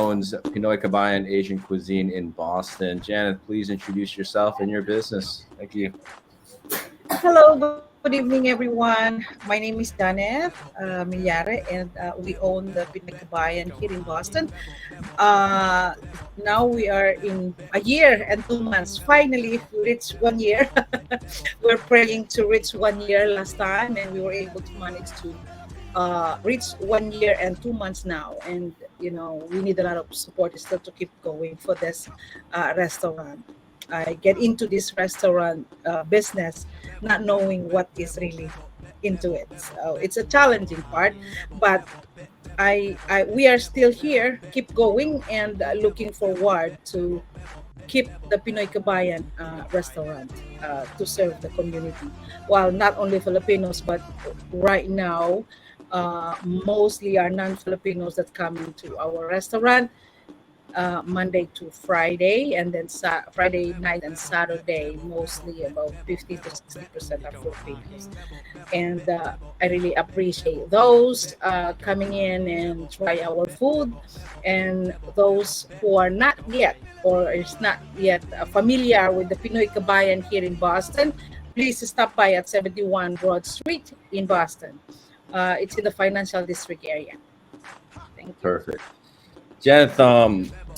owns Pinoy Kabayan Asian Cuisine in Boston. Janeth, please introduce yourself and your business. Thank you. Hello, good evening, everyone. My name is Janeth Javier, and we own the Pinoy Kabayan here in Boston. Uh, Now we are in a year and 2 months. Finally, we reached 1 year. We're praying to reach 1 year last time, and we were able to manage to reach 1 year and 2 months now. And we need a lot of support still to keep going for this restaurant. I get into this restaurant business not knowing what is really into it. So it's a challenging part, but I we are still here, keep going, and looking forward to keep the Pinoy Kabayan restaurant to serve the community. While not only Filipinos, but right now, mostly are non-Filipinos that come into our restaurant Monday to Friday, and then Friday night and Saturday, mostly about 50 to 60% are Filipinos. And I really appreciate those coming in and try our food, and those who are not yet or is not yet familiar with the Pinoy Kabayan here in Boston. Please stop by at 71 Broad Street in Boston. It's in the financial district area. Thank you. Perfect. Janeth,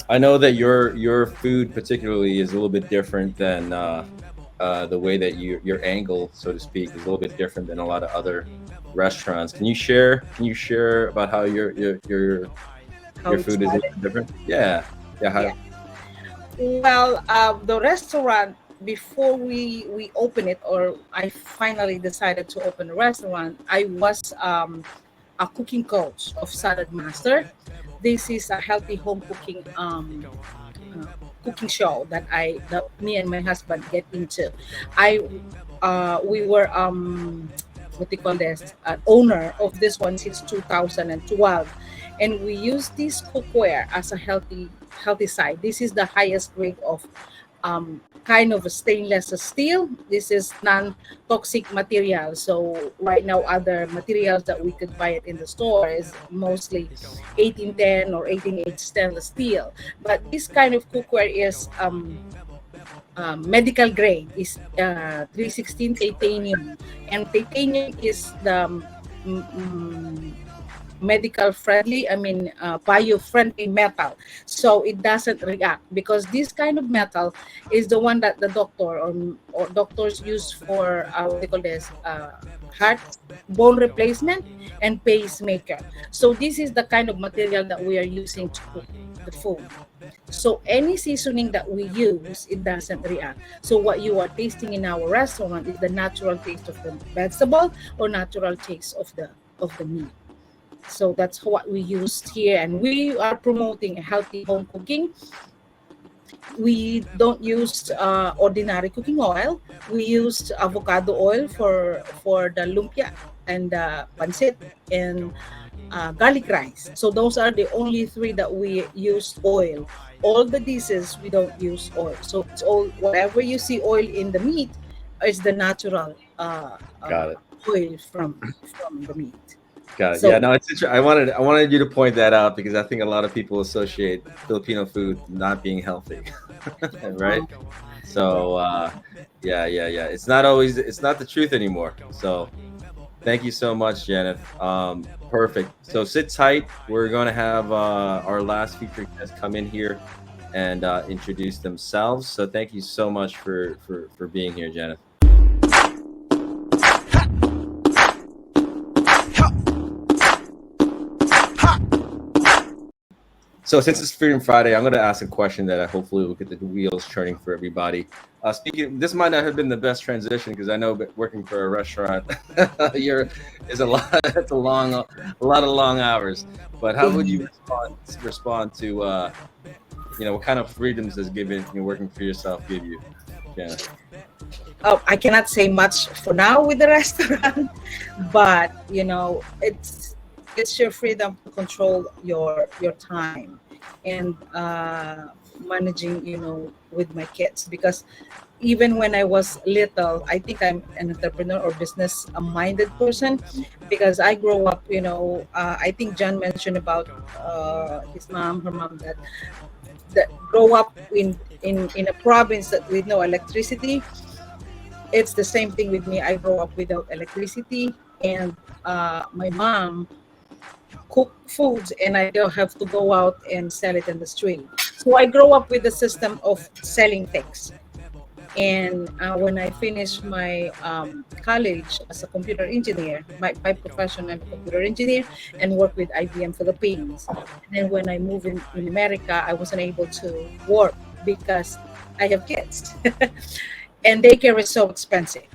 I know that your food particularly is a little bit different than the way that your angle, so to speak, is a little bit different than a lot of other restaurants. Can you share? Can you share about how How your it food is a little started. bit different? Yeah, yeah. Yeah. How, Well, the restaurant, before we open it, or I finally decided to open a restaurant, I was a cooking coach of Salad Master. This is a healthy home uh, cooking show that me and my husband get into. I We were what do you call this, an owner of this one since 2012, and we use this cookware as a healthy side. This is the highest grade of kind of a stainless steel. This is non-toxic material. So right now, other materials that we could buy it in the store is mostly 1810 or 18H stainless steel. But this kind of cookware is medical grade, is 316 titanium, and titanium is the medical friendly, I mean, bio friendly metal. So it doesn't react, because this kind of metal is the one that the or doctors use for what they call this, heart, bone replacement, and pacemaker. So this is the kind of material that we are using to cook the food. So any seasoning that we use, it doesn't react. So what you are tasting in our restaurant is the natural taste of the vegetable, or natural taste of the meat. So that's what we used here, and we are promoting a healthy home cooking. We don't use ordinary cooking oil. We used avocado oil for the lumpia and pancit and garlic rice. So those are the only three that we use oil. All the dishes we don't use oil. So it's all, whatever you see oil in the meat is the natural got it. oil from the meat. Got it. Yeah, So no, I wanted you to point that out because I think a lot of people associate Filipino food not being healthy, right? um, So yeah, yeah, yeah. It's not the truth anymore. So thank you so much, Janeth. Perfect. So sit tight. We're gonna have our last featured guest come in here and introduce themselves. So thank you so much for being here, Janeth. So since it's Freedom Friday, I'm going to ask a question that I hopefully will get the wheels turning for everybody. Speaking, this might not have been the best transition because I know that working for a restaurant, you're is a lot. It's a lot of long hours. But how would you respond to what kind of freedoms does giving working for yourself give you? Yeah, I cannot say much for now with the restaurant, but it's your freedom to control your time, and managing, with my kids, because even when I was little, I think I'm an entrepreneur or business minded person, because I grow up, I think John mentioned about her mom, that grow up in a province that with no electricity. It's the same thing with me. I grow up without electricity, and my mom cook foods, and I don't have to go out and sell it in the street. So I grow up with the system of selling things. And when I finished my college as a computer engineer, my profession, I'm a computer engineer and work with IBM Philippines. And then when I moved in America, I wasn't able to work because I have kids, and daycare is so expensive.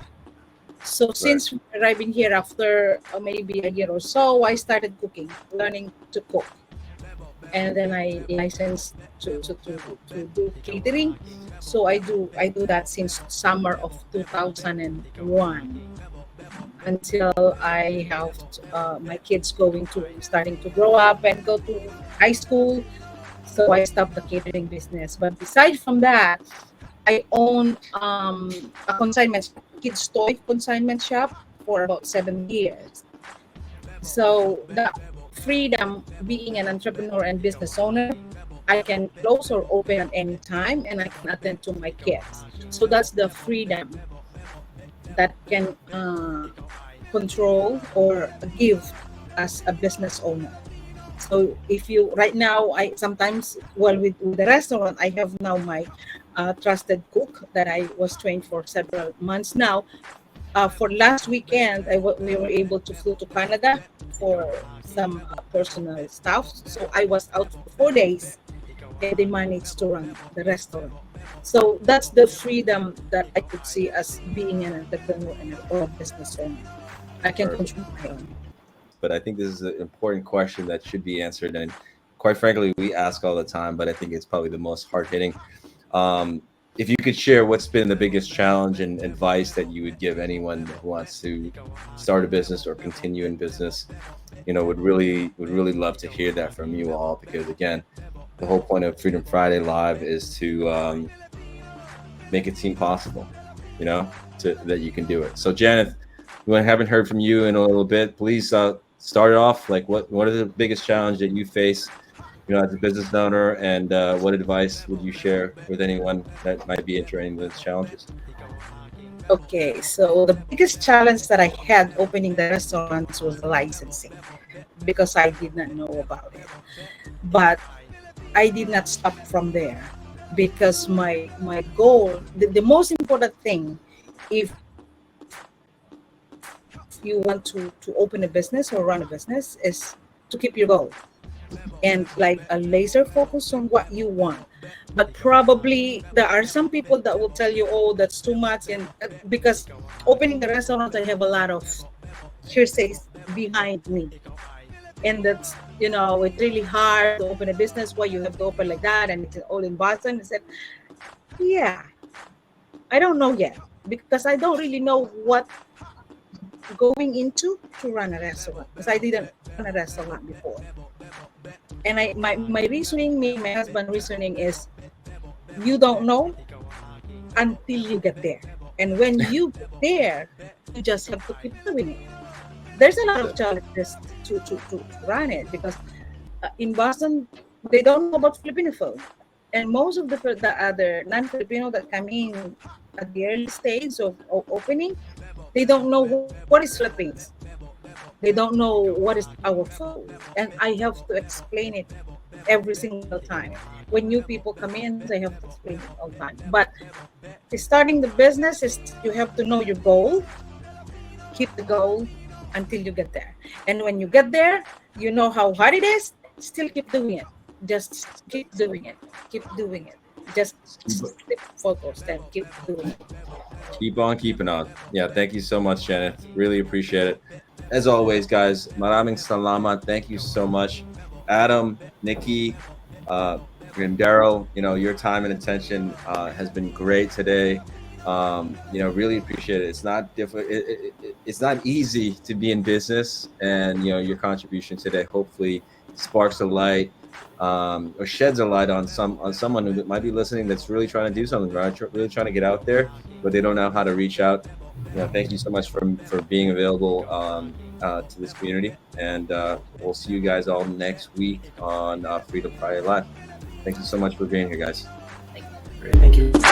So Right. since arriving here after maybe a year or so, I started cooking, learning to cook, and then I licensed to do catering. So I do that since summer of 2001 until I have my kids going to starting to grow up and go to high school. So I stopped the catering business. But besides from that, I own a consignment kids toy consignment shop for about 7 years. So the freedom being an entrepreneur and business owner, I can close or open at any time, and I can attend to my kids. So that's the freedom that can control or give as a business owner. So if you right now, I sometimes, well, with the restaurant, I have now my trusted cook that I was trained for several months now. For last weekend, we were able to flew to Canada for some personal stuff. So I was out for 4 days, and they managed to run the restaurant. So that's the freedom that I could see as being an entrepreneur or a business owner. I can Perfect. control my own. But I think this is an important question that should be answered, and quite frankly, we ask all the time. But I think it's probably the most hard hitting. Um, if you could share what's been the biggest challenge and advice that you would give anyone who wants to start a business or continue in business, would really love to hear that from you all, because again, the whole point of Freedom Friday Live is to make it seem possible, you know, to that you can do it. So, Janeth, we haven't heard from you in a little bit. Please start it off. Like, what are the biggest challenge that you face, as a business owner, and what advice would you share with anyone that might be entering those challenges? Okay, so the biggest challenge that I had opening the restaurants was the licensing, because I did not know about it. But I did not stop from there, because my goal, the most important thing, if you want to open a business or run a business, is to keep your goal and like a laser focus on what you want. But probably there are some people that will tell you, oh, that's too much. And because opening the restaurant, I have a lot of hearsays behind me. And that's, it's really hard to open a business. Why you have to open like that? And it's all in Boston. I said, yeah, I don't know yet, because I don't really know what going into to run a restaurant, because I didn't run a restaurant before. And my reasoning, me and my husband reasoning is, you don't know until you get there. And when you get there, you just have to keep doing it. There's a lot That's of it. challenges to run it, because in Boston, they don't know about Filipino food. And most of the other non-Filipino that come in at the early stage of opening, they don't know what is Philippines. They don't know what is our food. And I have to explain it every single time. When new people come in, I have to explain it all the time. But starting the business is, you have to know your goal, keep the goal until you get there. And when you get there, you know how hard it is, still keep doing it. Just keep doing it. Keep doing it. Just Keep, stay focused and keep doing it. keep on keeping on. Yeah, thank you so much, Janeth. Really appreciate it. As always, guys, maraming salamat. Thank you so much, Adam, Nikki, uh, and Daryl. Your time and attention has been great today. Really appreciate it. It's not difficult. It's not easy to be in business, and your contribution today hopefully sparks a light or sheds a light on someone who might be listening that's really trying to do something, right? Really trying to get out there, but they don't know how to reach out. Thank you so much for being available to this community, and we'll see you guys all next week on Freedom Friday Live. Thank you so much for being here, guys. Thank you. Great. Thank you.